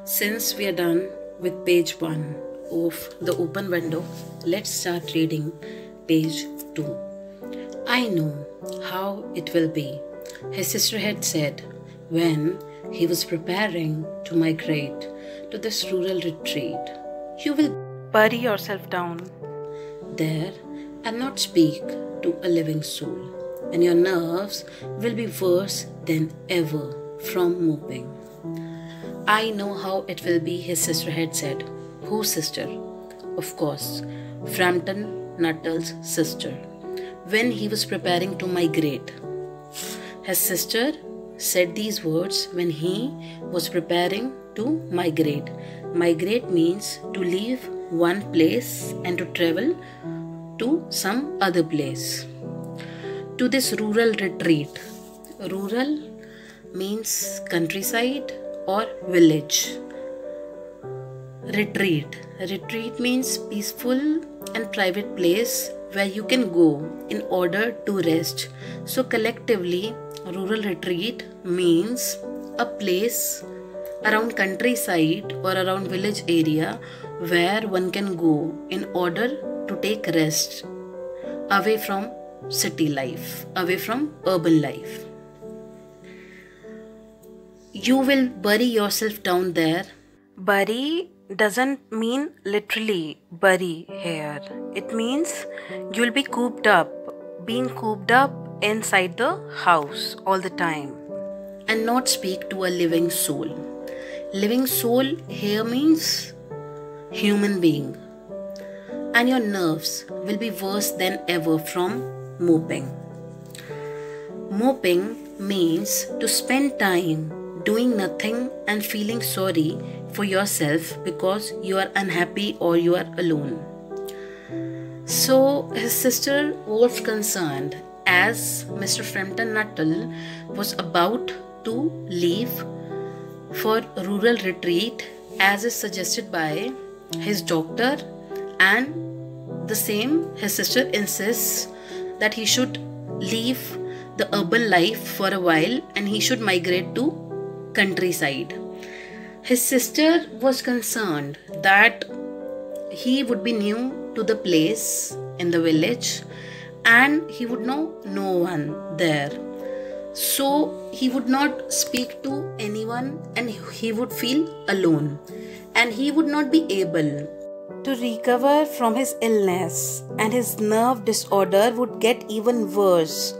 Since we are done with page 1 of the open window, let's start reading page 2. I know how it will be, his sister had said when he was preparing to migrate to this rural retreat. You will bury yourself down there and not speak to a living soul, and your nerves will be worse than ever from moping. I know how it will be, his sister had said. Whose sister? Of course, Frampton Nuttall's sister. When he was preparing to migrate, his sister said these words when he was preparing to migrate. Migrate means to leave one place and to travel to some other place. To this rural retreat. Rural means countryside or village. Retreat. Retreat means peaceful and private place where you can go in order to rest. So collectively, rural retreat means a place around countryside or around village area where one can go in order to take rest away from city life, away from urban life. You will bury yourself down there. Bury doesn't mean literally bury here. It means you will be cooped up, being cooped up inside the house all the time and not speak to a living soul. Living soul here means human being. And your nerves will be worse than ever from moping. Moping means to spend time doing nothing and feeling sorry for yourself because you are unhappy or you are alone. So his sister was concerned as Mr. Frampton Nuttall was about to leave for rural retreat as is suggested by his doctor, and the same his sister insists that he should leave the urban life for a while and he should migrate to countryside. His sister was concerned that he would be new to the place in the village and he would know no one there. So he would not speak to anyone and he would feel alone and he would not be able to recover from his illness, and his nerve disorder would get even worse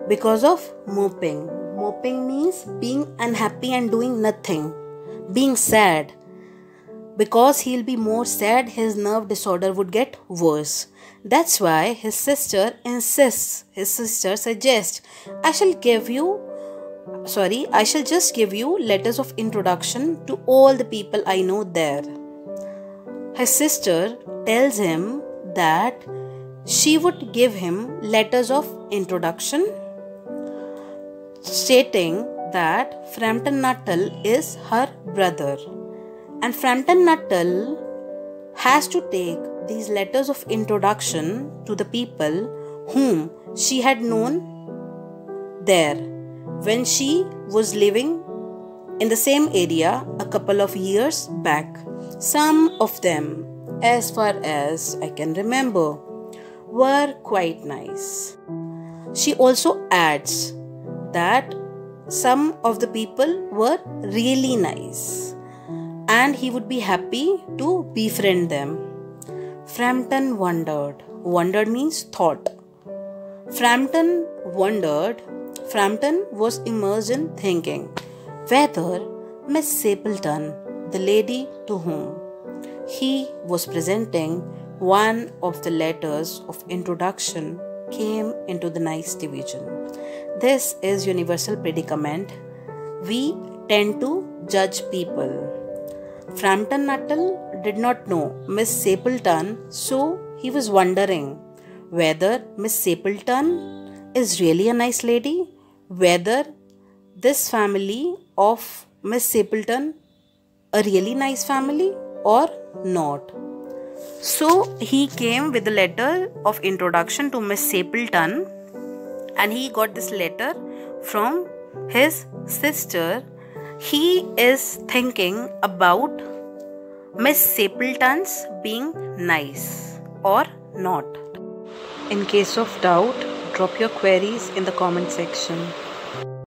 because of moping. Moping means being unhappy and doing nothing, being sad. Because he'll be more sad, his nerve disorder would get worse. That's why his sister insists, his sister suggests, I shall just give you letters of introduction to all the people I know there. His sister tells him that she would give him letters of introduction stating that Frampton Nuttall is her brother, and Frampton Nuttall has to take these letters of introduction to the people whom she had known there when she was living in the same area a couple of years back. Some of them, as far as I can remember, were quite nice. She also adds that some of the people were really nice and he would be happy to befriend them. Frampton wondered. Wondered means thought. Frampton wondered. Frampton was immersed in thinking whether Miss Stapleton, the lady to whom he was presenting one of the letters of introduction, came into the nice division. This is universal predicament. We tend to judge people. Frampton Nuttall did not know Miss Stapleton, so he was wondering whether Miss Stapleton is really a nice lady, whether this family of Miss Stapleton a really nice family or not. So he came with a letter of introduction to Miss Stapleton, and he got this letter from his sister He is thinking about Miss Stapleton's being nice or not. In case of doubt, drop your queries in the comment section.